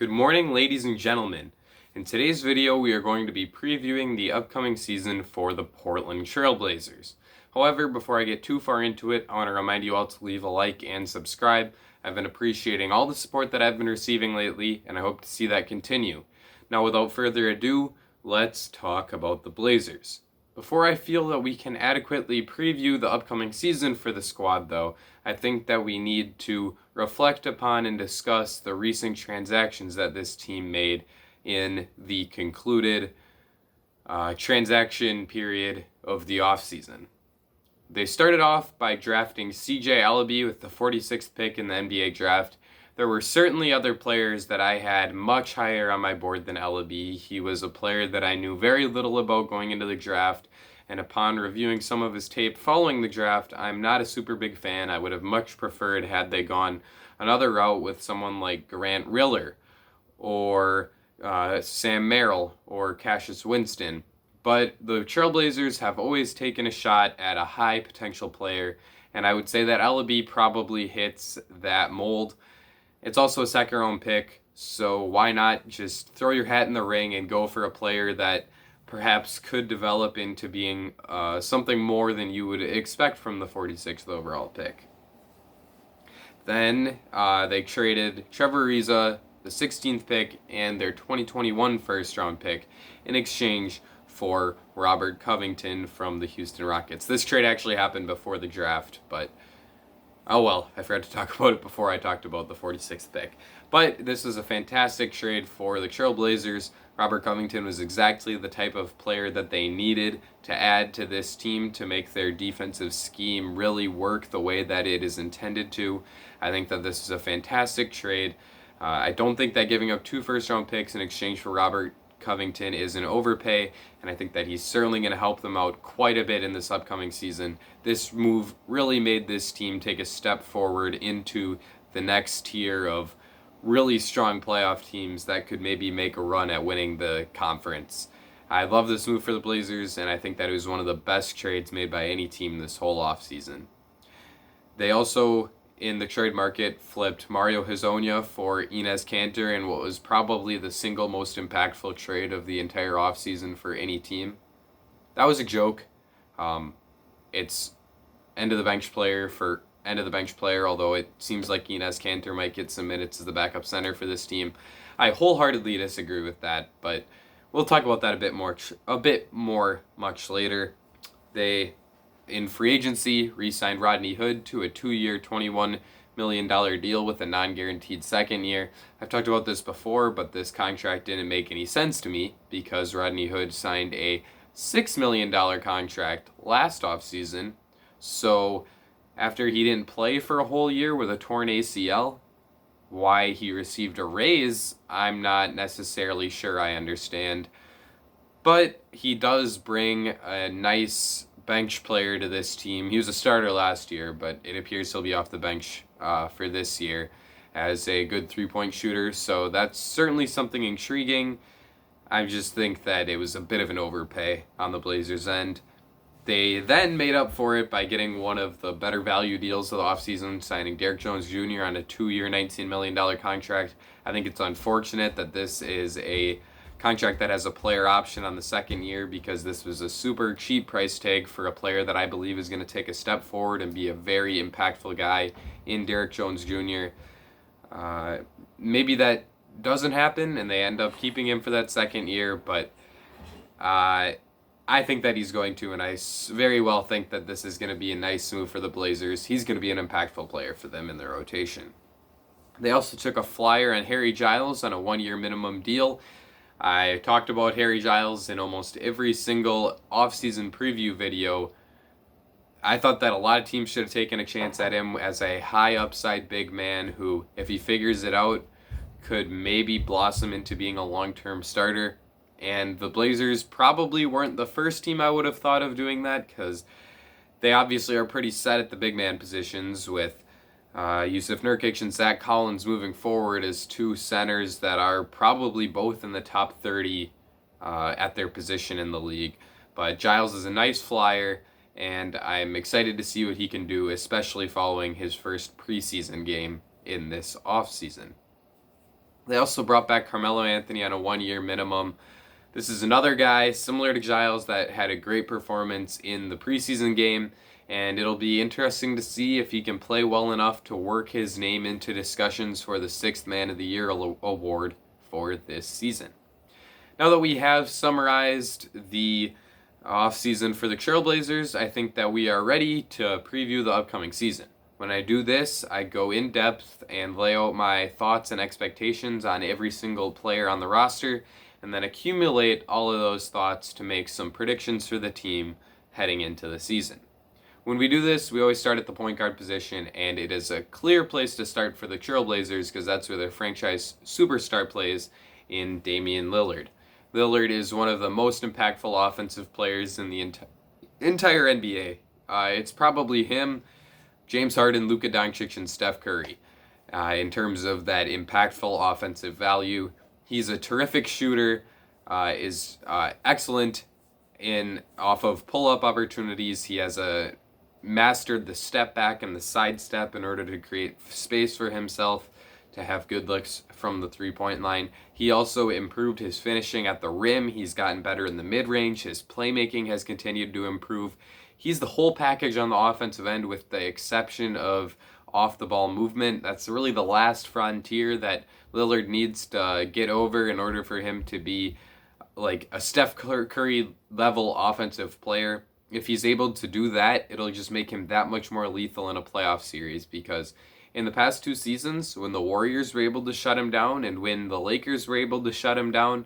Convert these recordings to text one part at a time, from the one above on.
Good morning, ladies and gentlemen. In today's video, we are going to be previewing the upcoming season for the Portland Trail Blazers. However, before I get too far into it, I want to remind you all to leave a like and subscribe. I've been appreciating all the support that I've been receiving lately, and I hope to see that continue. Now, without further ado, let's talk about the Blazers. Before I feel that we can adequately preview the upcoming season for the squad, though, I think that we need to reflect upon and discuss the recent transactions that this team made in the concluded transaction period of the offseason. They started off by drafting CJ Elleby with the 46th pick in the NBA draft. There were certainly other players that I had much higher on my board than Elleby. He was a player that I knew very little about going into the draft, and upon reviewing some of his tape following the draft, I'm not a super big fan. I would have much preferred had they gone another route with someone like Grant Riller or Sam Merrill or Cassius Winston. But the Trailblazers have always taken a shot at a high potential player, and I would say that Elleby probably hits that mold. It's also a second round pick, so why not just throw your hat in the ring and go for a player that perhaps could develop into being something more than you would expect from the 46th overall pick. Then they traded Trevor Ariza, the 16th pick, and their 2021 first round pick in exchange for Robert Covington from the Houston Rockets. This trade actually happened before the draft, but oh well, I forgot to talk about it before I talked about the 46th pick. But this was a fantastic trade for the Trailblazers. Robert Covington was exactly the type of player that they needed to add to this team to make their defensive scheme really work the way that it is intended to. I think that this is a fantastic trade. I don't think that giving up 2 first-round picks in exchange for Robert Covington is an overpay, and I think that he's certainly going to help them out quite a bit in this upcoming season. This move really made this team take a step forward into the next tier of really strong playoff teams that could maybe make a run at winning the conference. I love this move for the Blazers, and I think that it was one of the best trades made by any team this whole offseason. They also, in the trade market, flipped Mario Hezonja for Enes Kanter in what was probably the single most impactful trade of the entire offseason for any team. That was a joke. It's end of the bench player, although it seems like Enes Kanter might get some minutes as the backup center for this team. I wholeheartedly disagree with that, but we'll talk about that a bit more much later. They, in free agency, re-signed Rodney Hood to a 2-year, $21 million deal with a non-guaranteed second year. I've talked about this before, but this contract didn't make any sense to me because Rodney Hood signed a $6 million contract last offseason. So after he didn't play for a whole year with a torn ACL, why he received a raise, I'm not necessarily sure I understand. But he does bring a nice bench player to this team. He was a starter last year, but it appears he'll be off the bench for this year as a good three-point shooter. So that's certainly something intriguing. I just think that it was a bit of an overpay on the Blazers' end. They then made up for it by getting one of the better value deals of the offseason, signing Derrick Jones Jr. on a 2-year, $19 million contract. I think it's unfortunate that this is a contract that has a player option on the second year because this was a super cheap price tag for a player that I believe is going to take a step forward and be a very impactful guy in Derrick Jones Jr. Maybe that doesn't happen and they end up keeping him for that second year, but I think that he's going to, and I very well think that this is going to be a nice move for the Blazers. He's going to be an impactful player for them in their rotation. They also took a flyer on Harry Giles on a 1-year minimum deal. I talked about Harry Giles in almost every single offseason preview video. I thought that a lot of teams should have taken a chance at him as a high upside big man who, if he figures it out, could maybe blossom into being a long-term starter. And the Blazers probably weren't the first team I would have thought of doing that because they obviously are pretty set at the big man positions with Jusuf Nurkic and Zach Collins moving forward as 2 centers that are probably both in the top 30 at their position in the league. But Giles is a nice flyer, and I'm excited to see what he can do, especially following his first preseason game in this offseason. They also brought back Carmelo Anthony on a 1-year minimum. This is another guy similar to Giles that had a great performance in the preseason game, and it'll be interesting to see if he can play well enough to work his name into discussions for the Sixth Man of the Year award for this season. Now that we have summarized the offseason for the Trailblazers, I think that we are ready to preview the upcoming season. When I do this, I go in depth and lay out my thoughts and expectations on every single player on the roster, and then accumulate all of those thoughts to make some predictions for the team heading into the season. When we do this, we always start at the point guard position, and it is a clear place to start for the Trailblazers because that's where their franchise superstar plays in Damian Lillard. Lillard is one of the most impactful offensive players in the entire NBA. It's probably him, James Harden, Luka Doncic, and Steph Curry in terms of that impactful offensive value. He's a terrific shooter, is excellent off of pull-up opportunities. He has mastered the step back and the side step in order to create space for himself to have good looks from the three-point line. He also improved his finishing at the rim. He's gotten better in the mid-range. His playmaking has continued to improve. He's the whole package on the offensive end with the exception of off-the-ball movement. That's really the last frontier that Lillard needs to get over in order for him to be like a Steph Curry level offensive player. If he's able to do that, it'll just make him that much more lethal in a playoff series, because in the past 2 seasons, when the Warriors were able to shut him down and when the Lakers were able to shut him down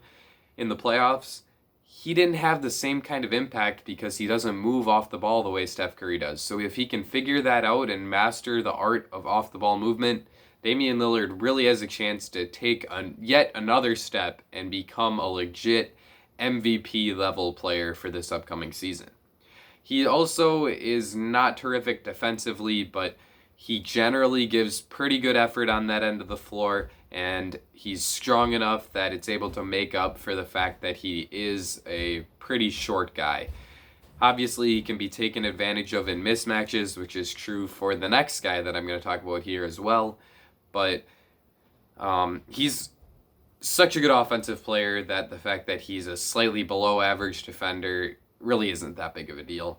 in the playoffs, he didn't have the same kind of impact because he doesn't move off the ball the way Steph Curry does. So if he can figure that out and master the art of off-the-ball movement, Damian Lillard really has a chance to take yet another step and become a legit MVP level player for this upcoming season. He also is not terrific defensively, but he generally gives pretty good effort on that end of the floor, and he's strong enough that it's able to make up for the fact that he is a pretty short guy. Obviously, he can be taken advantage of in mismatches, which is true for the next guy that I'm going to talk about here as well. But he's such a good offensive player that the fact that he's a slightly below average defender really isn't that big of a deal.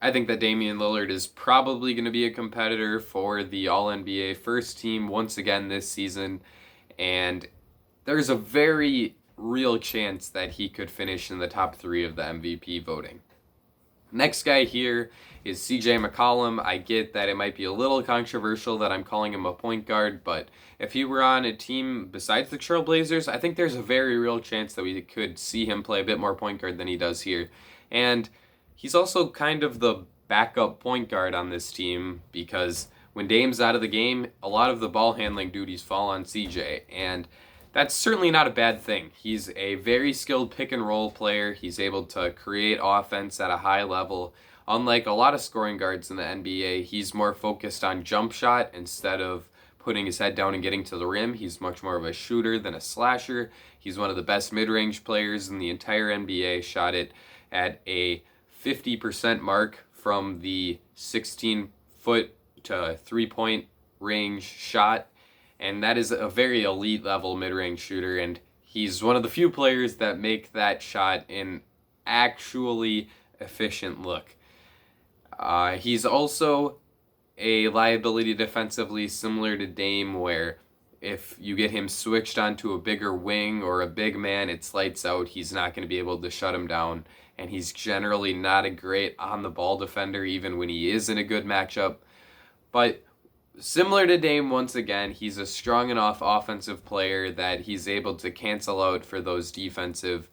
I think that Damian Lillard is probably going to be a competitor for the All-NBA first team once again this season, and there's a very real chance that he could finish in the top 3 of the MVP voting. Next guy here is CJ McCollum. I get that it might be a little controversial that I'm calling him a point guard, but if he were on a team besides the Trailblazers, I think there's a very real chance that we could see him play a bit more point guard than he does here. And he's also kind of the backup point guard on this team because when Dame's out of the game, a lot of the ball handling duties fall on CJ, and that's certainly not a bad thing. He's a very skilled pick and roll player. He's able to create offense at a high level. Unlike a lot of scoring guards in the NBA, he's more focused on jump shot instead of putting his head down and getting to the rim. He's much more of a shooter than a slasher. He's one of the best mid-range players in the entire NBA. Shot it at a 50% mark from the 16-foot to three-point range shot. And that is a very elite level mid-range shooter, and he's one of the few players that make that shot an actually efficient look. He's also a liability defensively, similar to Dame, where if you get him switched onto a bigger wing or a big man, it's lights out. He's not going to be able to shut him down, and he's generally not a great on-the-ball defender, even when he is in a good matchup. But similar to Dame, once again, he's a strong enough offensive player that he's able to cancel out for those defensive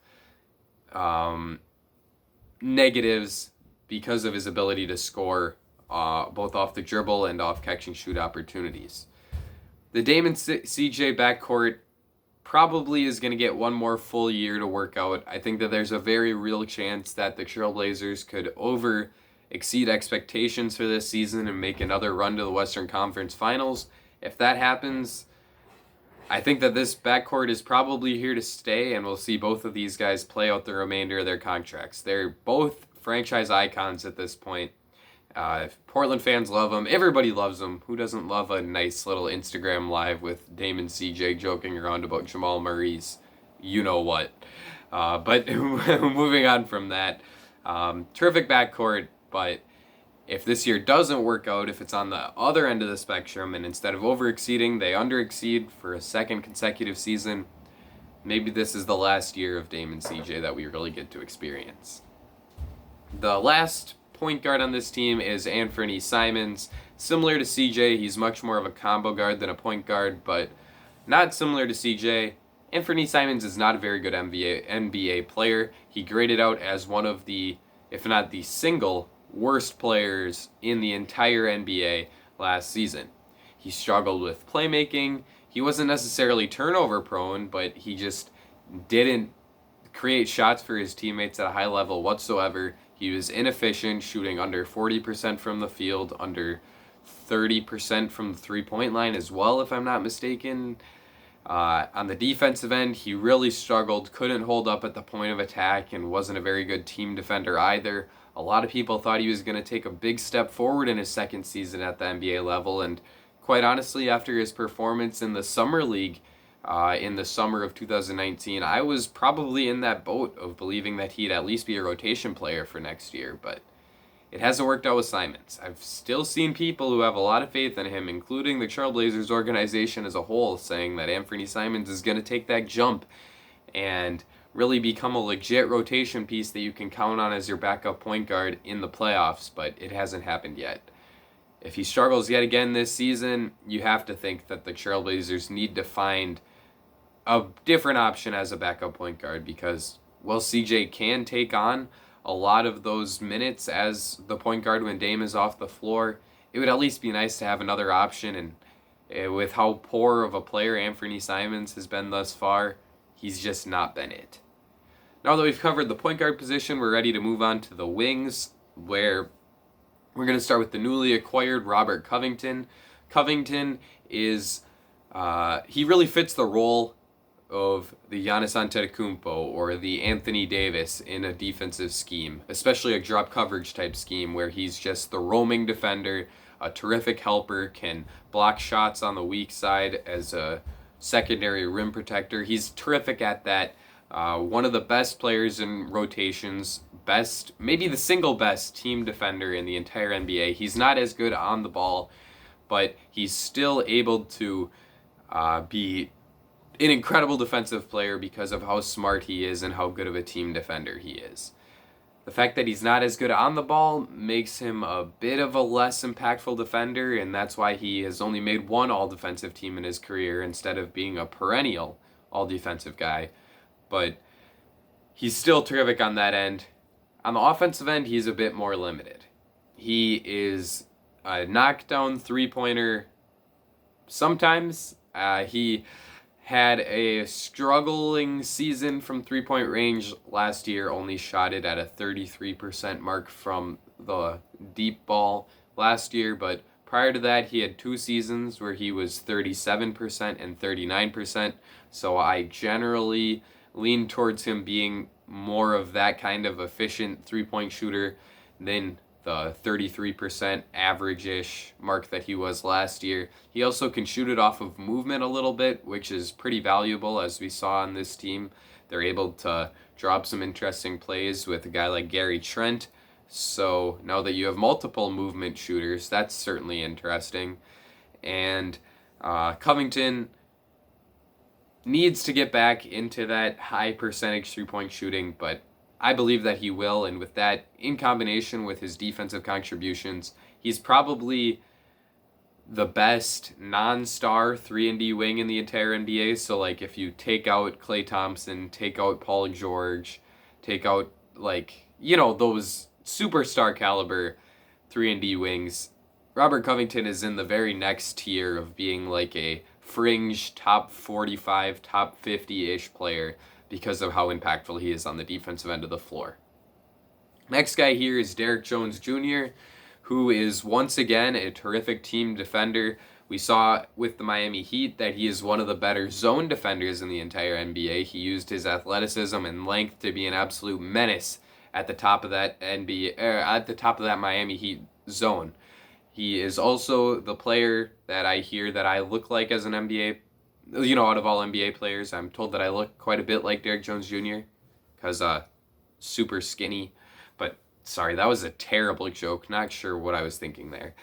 negatives because of his ability to score both off the dribble and off catch and shoot opportunities. The Dame and CJ backcourt probably is going to get one more full year to work out. I think that there's a very real chance that the Trailblazers could exceed expectations for this season and make another run to the Western Conference Finals. If that happens, I think that this backcourt is probably here to stay, and we'll see both of these guys play out the remainder of their contracts. They're both franchise icons at this point. Portland fans love him. Everybody loves him. Who doesn't love a nice little Instagram live with Damon CJ joking around about Jamal Murray's you know what? But moving on from that, terrific backcourt, but if this year doesn't work out, if it's on the other end of the spectrum and instead of over-exceeding, they under-exceed for a second consecutive season, maybe this is the last year of Damon CJ that we really get to experience. The last point guard on this team is Anfernee Simons. Similar to CJ, he's much more of a combo guard than a point guard, but not similar to CJ. Anfernee Simons is not a very good NBA player. He graded out as one of the, if not the single, worst players in the entire NBA last season. He struggled with playmaking. He wasn't necessarily turnover prone, but he just didn't create shots for his teammates at a high level whatsoever. He was inefficient, shooting under 40% from the field, under 30% from the three-point line as well, if I'm not mistaken. On the defensive end, he really struggled, couldn't hold up at the point of attack, and wasn't a very good team defender either. A lot of people thought he was going to take a big step forward in his second season at the NBA level, and quite honestly, after his performance in the Summer League in the summer of 2019, I was probably in that boat of believing that he'd at least be a rotation player for next year, but it hasn't worked out with Simons. I've still seen people who have a lot of faith in him, including the Trailblazers organization as a whole, saying that Anfernee Simons is going to take that jump and really become a legit rotation piece that you can count on as your backup point guard in the playoffs, but it hasn't happened yet. If he struggles yet again this season, you have to think that the Trailblazers need to find a different option as a backup point guard, because while CJ can take on a lot of those minutes as the point guard when Dame is off the floor, it would at least be nice to have another option, and with how poor of a player Anfernee Simons has been thus far, he's just not been it. Now that we've covered the point guard position, we're ready to move on to the wings, where we're going to start with the newly acquired Robert Covington. Covington is, he really fits the role of the Giannis Antetokounmpo or the Anthony Davis in a defensive scheme, especially a drop coverage type scheme where he's just the roaming defender, a terrific helper, can block shots on the weak side as a secondary rim protector. He's terrific at that. One of the best players in rotations, best, maybe the single best team defender in the entire NBA. He's not as good on the ball, but he's still able to be an incredible defensive player because of how smart he is and how good of a team defender he is. The fact that he's not as good on the ball makes him a bit of a less impactful defender, and that's why he has only made one all-defensive team in his career instead of being a perennial all-defensive guy. But he's still terrific on that end. On the offensive end, he's a bit more limited. He is a knockdown three-pointer sometimes. He had a struggling season from three-point range last year, only shot it at a 33% mark from the deep ball last year, but prior to that he had 2 seasons where he was 37% and 39%, so I generally lean towards him being more of that kind of efficient three-point shooter than the 33% average-ish mark that he was last year. He also can shoot it off of movement a little bit, which is pretty valuable, as we saw on this team. They're able to drop some interesting plays with a guy like Gary Trent. So now that you have multiple movement shooters, that's certainly interesting. And Covington needs to get back into that high percentage three-point shooting, but I believe that he will, and with that, in combination with his defensive contributions, he's probably the best non-star 3-and-D wing in the entire NBA. So, like, if you take out Klay Thompson, take out Paul George, take out, like, you know, those superstar caliber 3-and-D wings, Robert Covington is in the very next tier of being like a fringe top 45, top 50-ish player, because of how impactful he is on the defensive end of the floor. Next guy here is Derrick Jones Jr., who is once again a terrific team defender. We saw with the Miami Heat that he is one of the better zone defenders in the entire NBA. He used his athleticism and length to be an absolute menace at the top of that Miami Heat zone. He is also the player that I hear that I look like as an NBA, out of all NBA players. I'm told that I look quite a bit like Derrick Jones Jr. because super skinny. But sorry, that was a terrible joke. Not sure what I was thinking there.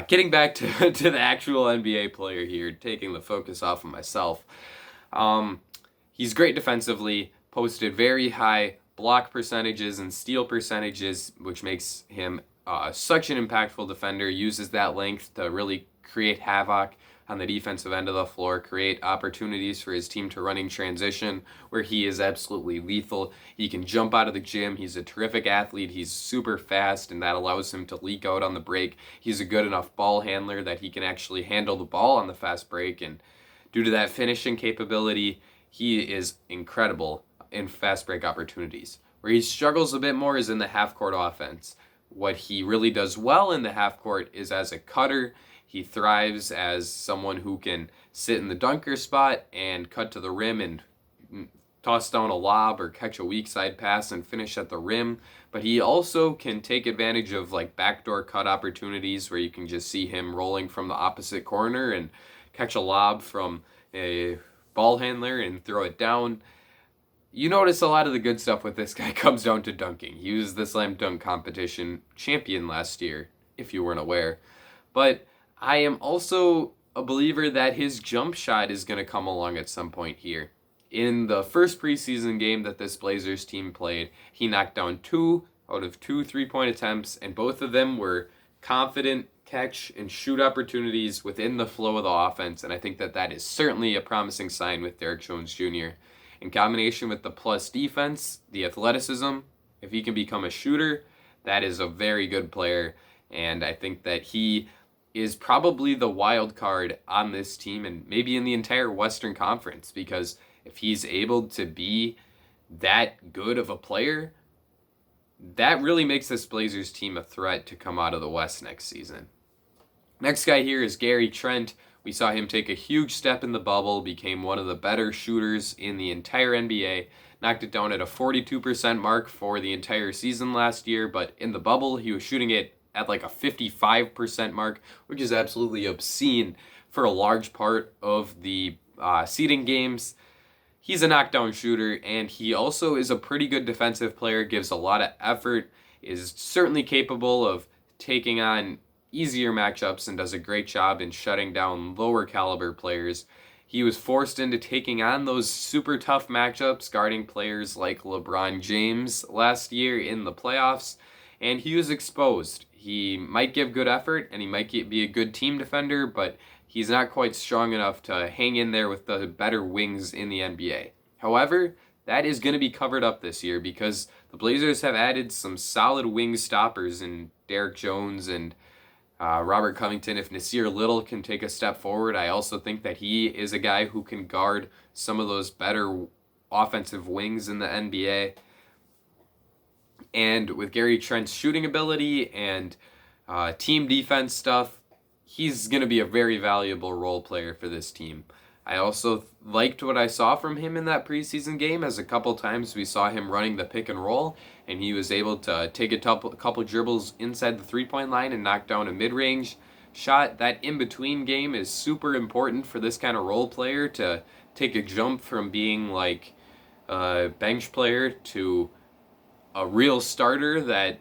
Getting back to, to the actual NBA player here, taking the focus off of myself. He's great defensively, posted very high block percentages and steal percentages, which makes him such an impactful defender, uses that length to really create havoc on the defensive end of the floor, create opportunities for his team to run in transition where he is absolutely lethal. He can jump out of the gym. He's a terrific athlete. He's super fast, and that allows him to leak out on the break. He's a good enough ball handler that he can actually handle the ball on the fast break, and due to that finishing capability, he is incredible in fast break opportunities. Where he struggles a bit more is in the half court offense. What he really does well in the half court is as a cutter. He thrives as someone who can sit in the dunker spot and cut to the rim and toss down a lob or catch a weak side pass and finish at the rim. But he also can take advantage of like backdoor cut opportunities where you can just see him rolling from the opposite corner and catch a lob from a ball handler and throw it down. You notice a lot of the good stuff with this guy comes down to dunking. He was the slam dunk competition champion last year, if you weren't aware. But I am also a believer that his jump shot is going to come along at some point here. In the first preseason game that this Blazers team played, he knocked down 2 out of 2 3-point attempts, and both of them were confident catch and shoot opportunities within the flow of the offense, and I think that that is certainly a promising sign with Derrick Jones Jr. In combination with the plus defense, the athleticism, if he can become a shooter, that is a very good player, and I think that he is probably the wild card on this team and maybe in the entire Western Conference, because if he's able to be that good of a player, that really makes this Blazers team a threat to come out of the West next season. Next guy here is Gary Trent. We saw him take a huge step in the bubble, became one of the better shooters in the entire NBA, knocked it down at a 42% mark for the entire season last year, but in the bubble he was shooting it at like a 55% mark, which is absolutely obscene for a large part of the seeding games. He's a knockdown shooter, and he also is a pretty good defensive player, gives a lot of effort, is certainly capable of taking on easier matchups, and does a great job in shutting down lower caliber players. He was forced into taking on those super tough matchups, guarding players like LeBron James last year in the playoffs, and he was exposed. He might give good effort, and he might be a good team defender, but he's not quite strong enough to hang in there with the better wings in the NBA. However, that is going to be covered up this year because the Blazers have added some solid wing stoppers in Derrick Jones and Robert Covington. If Nasir Little can take a step forward, I also think that he is a guy who can guard some of those better offensive wings in the NBA. And with Gary Trent's shooting ability and team defense stuff, he's going to be a very valuable role player for this team. I also liked what I saw from him in that preseason game, as a couple times we saw him running the pick and roll, and he was able to take a couple dribbles inside the three-point line and knock down a mid-range shot. That in-between game is super important for this kind of role player to take a jump from being like a bench player to a real starter that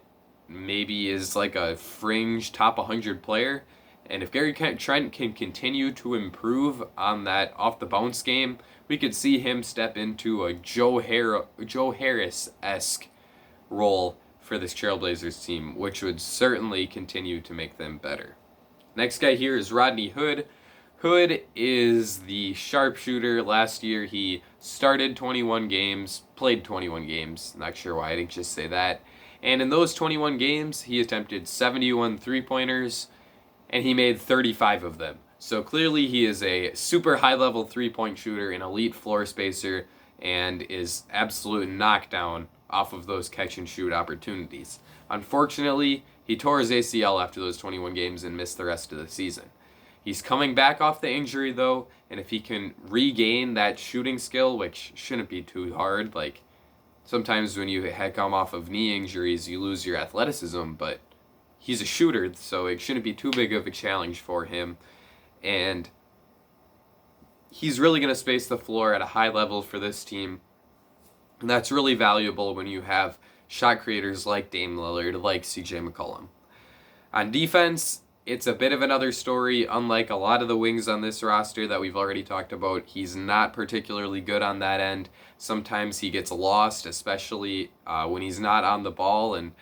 maybe is like a fringe top 100 player. And if Gary Trent can continue to improve on that off-the-bounce game, we could see him step into a Joe Harris-esque role for this Trailblazers team, which would certainly continue to make them better. Next guy here is Rodney Hood. Hood is the sharpshooter. Last year he started 21 games, played 21 games. Not sure why I didn't just say that. And in those 21 games, he attempted 71 three-pointers, and he made 35 of them. So clearly he is a super high-level three-point shooter, an elite floor spacer, and is absolute knockdown off of those catch-and-shoot opportunities. Unfortunately, he tore his ACL after those 21 games and missed the rest of the season. He's coming back off the injury, though, and if he can regain that shooting skill, which shouldn't be too hard, sometimes when you come off of knee injuries, you lose your athleticism, but he's a shooter, so it shouldn't be too big of a challenge for him. And he's really going to space the floor at a high level for this team. And that's really valuable when you have shot creators like Dame Lillard, like CJ McCollum. On defense, it's a bit of another story. Unlike a lot of the wings on this roster that we've already talked about, he's not particularly good on that end. Sometimes he gets lost, especially when he's not on the ball, and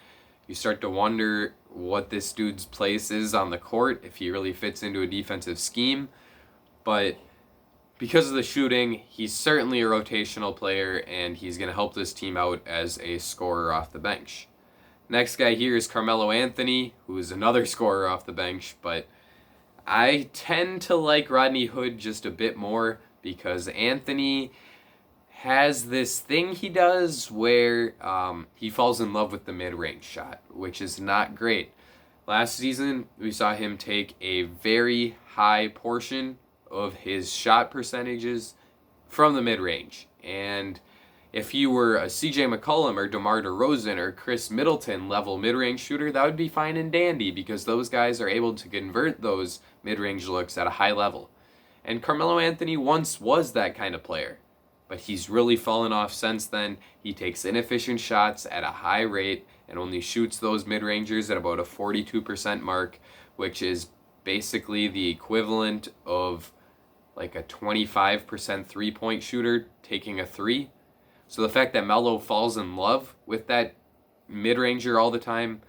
you start to wonder what this dude's place is on the court, if he really fits into a defensive scheme. But because of the shooting, he's certainly a rotational player, and he's going to help this team out as a scorer off the bench. Next guy here is Carmelo Anthony, who is another scorer off the bench, but I tend to like Rodney Hood just a bit more because Anthony has this thing he does where he falls in love with the mid-range shot, which is not great. Last season, we saw him take a very high portion of his shot percentages from the mid-range, and if you were a CJ McCollum or DeMar DeRozan or Chris Middleton level mid-range shooter, that would be fine and dandy because those guys are able to convert those mid-range looks at a high level. And Carmelo Anthony once was that kind of player, but he's really fallen off since then. He takes inefficient shots at a high rate and only shoots those mid-rangers at about a 42% mark, which is basically the equivalent of like a 25% three-point shooter taking a three. So the fact that Melo falls in love with that mid-ranger all the time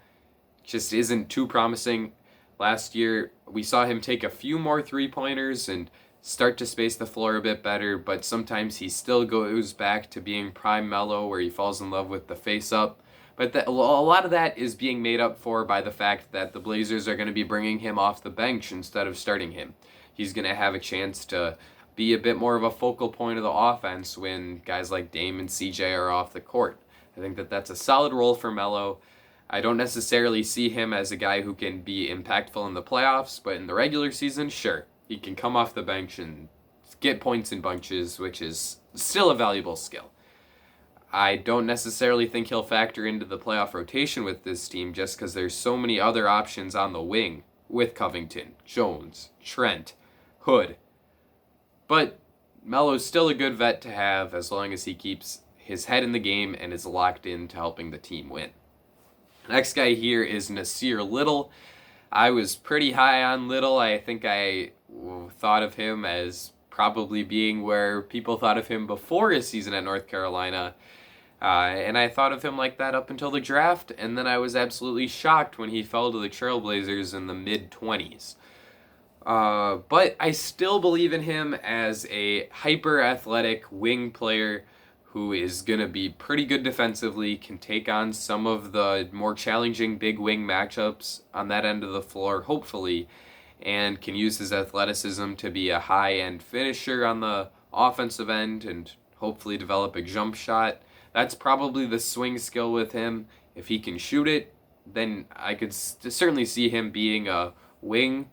just isn't too promising. Last year, we saw him take a few more three-pointers and start to space the floor a bit better, but sometimes he still goes back to being prime Melo, where he falls in love with the face-up. But a lot of that is being made up for by the fact that the Blazers are going to be bringing him off the bench instead of starting him. He's going to have a chance to be a bit more of a focal point of the offense when guys like Dame and CJ are off the court. I think that that's a solid role for Melo. I don't necessarily see him as a guy who can be impactful in the playoffs, but in the regular season, sure. He can come off the bench and get points in bunches, which is still a valuable skill. I don't necessarily think he'll factor into the playoff rotation with this team just because there's so many other options on the wing with Covington, Jones, Trent, Hood. But Melo's still a good vet to have as long as he keeps his head in the game and is locked into helping the team win. Next guy here is Nasir Little. I was pretty high on Little. I think I thought of him as probably being where people thought of him before his season at North Carolina. And I thought of him like that up until the draft, and then I was absolutely shocked when he fell to the Trailblazers in the mid-20s. But I still believe in him as a hyper-athletic wing player who is going to be pretty good defensively, can take on some of the more challenging big wing matchups on that end of the floor, hopefully, and can use his athleticism to be a high-end finisher on the offensive end and hopefully develop a jump shot. That's probably the swing skill with him. If he can shoot it, then I could certainly see him being a wing,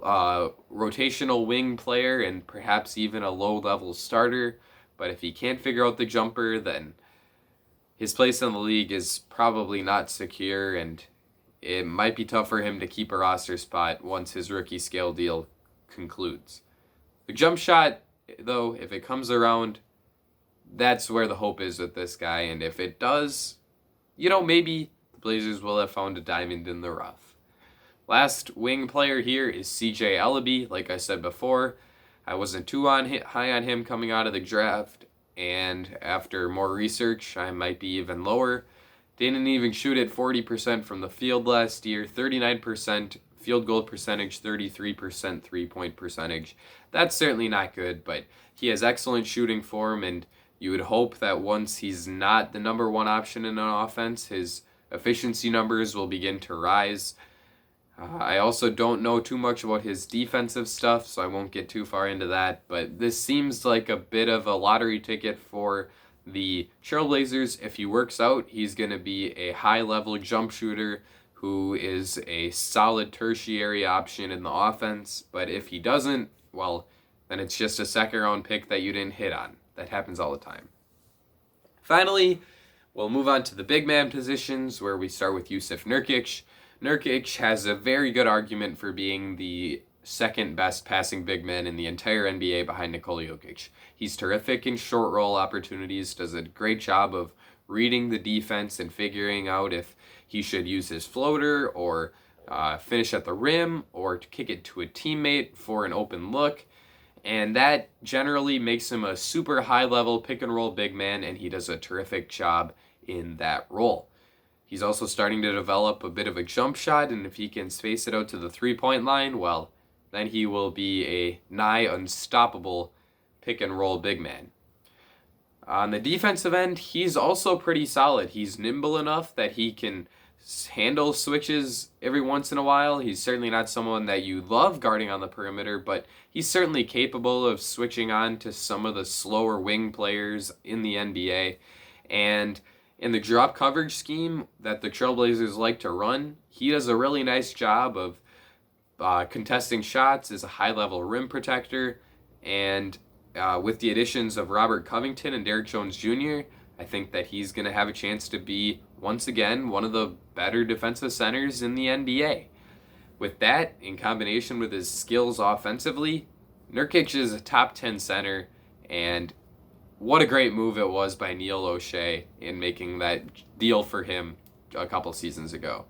rotational wing player and perhaps even a low-level starter. But if he can't figure out the jumper, then his place in the league is probably not secure, and it might be tough for him to keep a roster spot once his rookie scale deal concludes. The jump shot, though, if it comes around, that's where the hope is with this guy, and if it does, maybe the Blazers will have found a diamond in the rough. Last wing player here is CJ Elleby. Like I said before, I wasn't too high on him coming out of the draft, and after more research, I might be even lower. Didn't even shoot at 40% from the field last year, 39% field goal percentage, 33% three-point percentage. That's certainly not good, but he has excellent shooting form, and you would hope that once he's not the number one option in an offense, his efficiency numbers will begin to rise. I also don't know too much about his defensive stuff, so I won't get too far into that, but this seems like a bit of a lottery ticket for the Trailblazers. If he works out, he's going to be a high-level jump shooter who is a solid tertiary option in the offense, but if he doesn't, well, then it's just a second-round pick that you didn't hit on. That happens all the time. Finally, we'll move on to the big man positions, where we start with Jusuf Nurkic. Nurkic has a very good argument for being the second best passing big man in the entire NBA behind Nikola Jokic. He's terrific in short roll opportunities, does a great job of reading the defense and figuring out if he should use his floater or finish at the rim or to kick it to a teammate for an open look. And that generally makes him a super high level pick and roll big man, and he does a terrific job in that role. He's also starting to develop a bit of a jump shot, and if he can space it out to the 3-point line, well, then he will be a nigh unstoppable pick and roll big man. On the defensive end, he's also pretty solid. He's nimble enough that he can handle switches every once in a while. He's certainly not someone that you love guarding on the perimeter, but he's certainly capable of switching on to some of the slower wing players in the NBA. And in the drop coverage scheme that the Trailblazers like to run, he does a really nice job of contesting shots as a high-level rim protector. And with the additions of Robert Covington and Derrick Jones Jr., I think that he's going to have a chance to be, once again, one of the better defensive centers in the NBA. With that, in combination with his skills offensively, Nurkic is a top 10 center, and what a great move it was by Neil O'Shea in making that deal for him a couple seasons ago.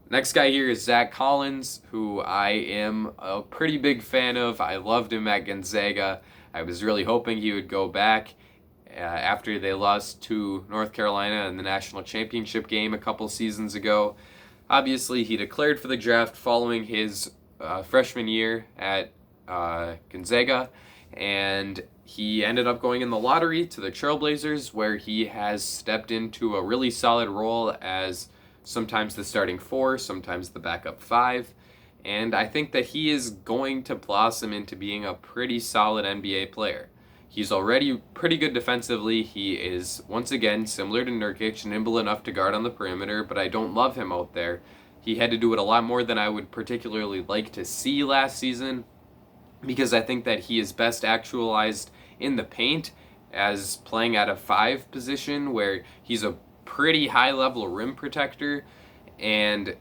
Next guy here is Zach Collins, who I am a pretty big fan of. I loved him at Gonzaga. I was really hoping he would go back after they lost to North Carolina in the national championship game a couple seasons ago. Obviously, he declared for the draft following his freshman year at Gonzaga, and he ended up going in the lottery to the Trailblazers, where he has stepped into a really solid role as sometimes the starting 4, sometimes the backup 5. And I think that he is going to blossom into being a pretty solid NBA player. He's already pretty good defensively. He is, once again, similar to Nurkic, nimble enough to guard on the perimeter, but I don't love him out there. He had to do it a lot more than I would particularly like to see last season, because I think that he is best actualized in the paint as playing at a 5 position, where he's a pretty high-level rim protector and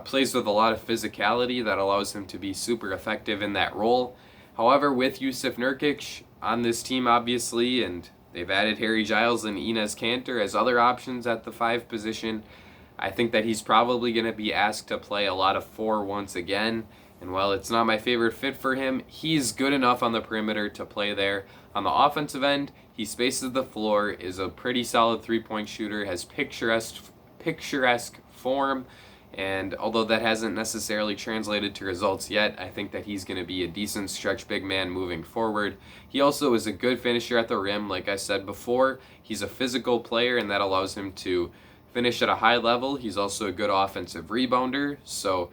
plays with a lot of physicality that allows him to be super effective in that role. However, with Jusuf Nurkic on this team, obviously, and they've added Harry Giles and Enes Kanter as other options at the 5 position, I think that he's probably going to be asked to play a lot of 4 once again. And while it's not my favorite fit for him, he's good enough on the perimeter to play there. On the offensive end, he spaces the floor, is a pretty solid 3-point shooter, has picturesque form, and although that hasn't necessarily translated to results yet, I think that he's going to be a decent stretch big man moving forward. He also is a good finisher at the rim, like I said before. He's a physical player, and that allows him to finish at a high level. He's also a good offensive rebounder, so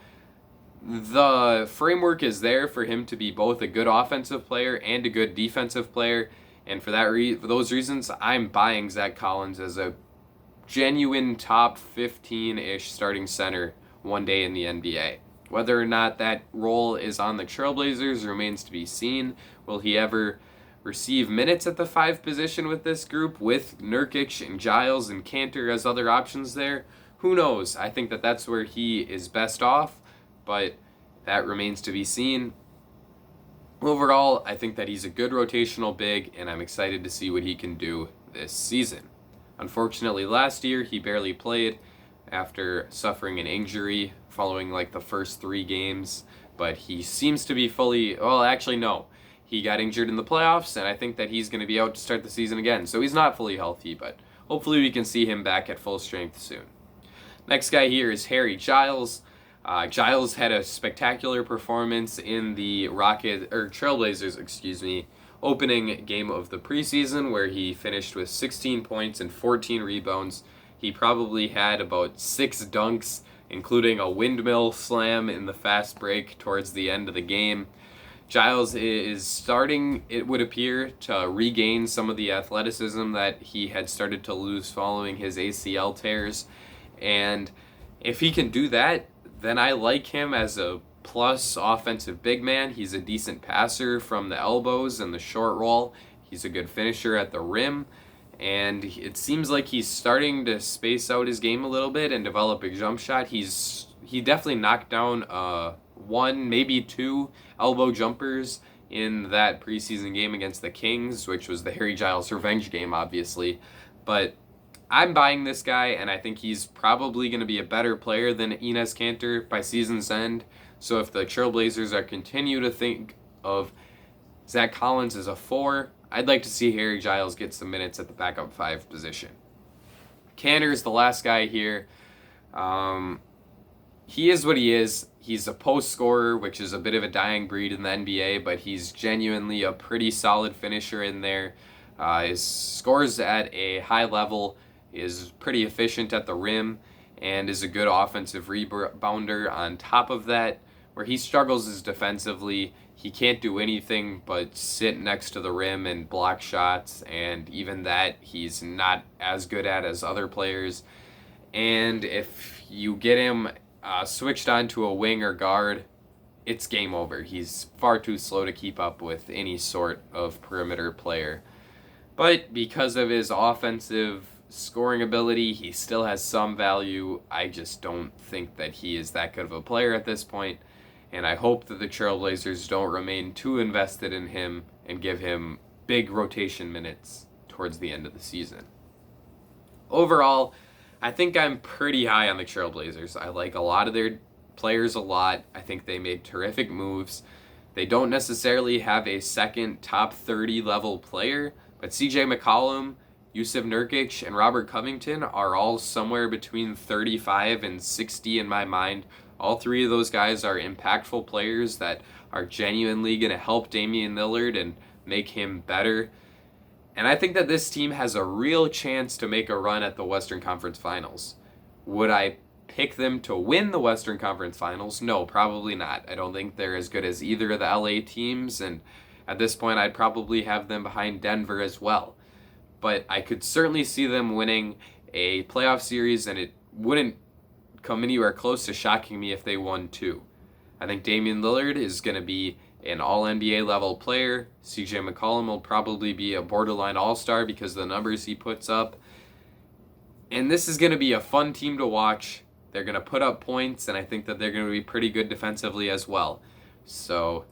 the framework is there for him to be both a good offensive player and a good defensive player, and for those reasons, I'm buying Zach Collins as a genuine top 15-ish starting center one day in the NBA. Whether or not that role is on the Trailblazers remains to be seen. Will he ever receive minutes at the 5 position with this group, with Nurkic and Giles and Kanter as other options there? Who knows? I think that that's where he is best off, but that remains to be seen. Overall, I think that he's a good rotational big, and I'm excited to see what he can do this season. Unfortunately, last year, he barely played after suffering an injury following like the first 3 games, but he seems to be no. He got injured in the playoffs, and I think that he's going to be out to start the season again, so he's not fully healthy, but hopefully we can see him back at full strength soon. Next guy here is Harry Giles. Giles had a spectacular performance in the Trailblazers, opening game of the preseason, where he finished with 16 points and 14 rebounds. He probably had about 6 dunks, including a windmill slam in the fast break towards the end of the game. Giles is starting, it would appear, to regain some of the athleticism that he had started to lose following his ACL tears. And if he can do that, then I like him as a plus offensive big man. He's a decent passer from the elbows and the short roll. He's a good finisher at the rim. And it seems like he's starting to space out his game a little bit and develop a jump shot. He's he definitely knocked down one, maybe two elbow jumpers in that preseason game against the Kings, which was the Harry Giles revenge game, obviously. But I'm buying this guy, and I think he's probably going to be a better player than Enes Kanter by season's end. So if the Trailblazers are continue to think of Zach Collins as a 4, I'd like to see Harry Giles get some minutes at the backup 5 position. Kanter is the last guy here. He is what he is. He's a post scorer, which is a bit of a dying breed in the NBA, but he's genuinely a pretty solid finisher in there. His scores at a high level, is pretty efficient at the rim, and is a good offensive rebounder on top of that. Where he struggles is defensively. He can't do anything but sit next to the rim and block shots, and even that he's not as good at as other players. And if you get him switched on to a wing or guard, it's game over. He's far too slow to keep up with any sort of perimeter player. But because of his offensive scoring ability, he still has some value. I just don't think that he is that good of a player at this point, and I hope that the Trailblazers don't remain too invested in him and give him big rotation minutes towards the end of the season. Overall, I think I'm pretty high on the Trailblazers. I like a lot of their players a lot. I think they made terrific moves. They don't necessarily have a second top 30 level player, but CJ McCollum, Jusuf Nurkic, and Robert Covington are all somewhere between 35 and 60 in my mind. All three of those guys are impactful players that are genuinely going to help Damian Lillard and make him better. And I think that this team has a real chance to make a run at the Western Conference Finals. Would I pick them to win the Western Conference Finals? No, probably not. I don't think they're as good as either of the LA teams, and at this point I'd probably have them behind Denver as well. But I could certainly see them winning a playoff series, and it wouldn't come anywhere close to shocking me if they won 2. I think Damian Lillard is going to be an all-NBA level player. CJ McCollum will probably be a borderline all-star because of the numbers he puts up. And this is going to be a fun team to watch. They're going to put up points, and I think that they're going to be pretty good defensively as well. So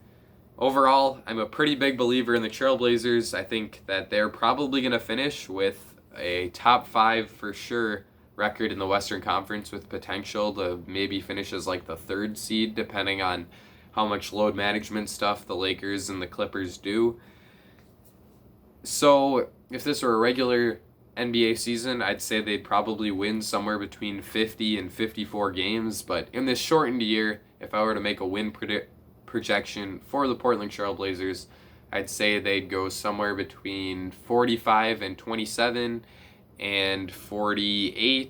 overall, I'm a pretty big believer in the Trailblazers. I think that they're probably going to finish with a top 5 for sure record in the Western Conference, with potential to maybe finish as like the 3rd seed, depending on how much load management stuff the Lakers and the Clippers do. So if this were a regular NBA season, I'd say they'd probably win somewhere between 50 and 54 games. But in this shortened year, if I were to make a win projection for the Portland Trailblazers, I'd say they'd go somewhere between 45 and 27 and 48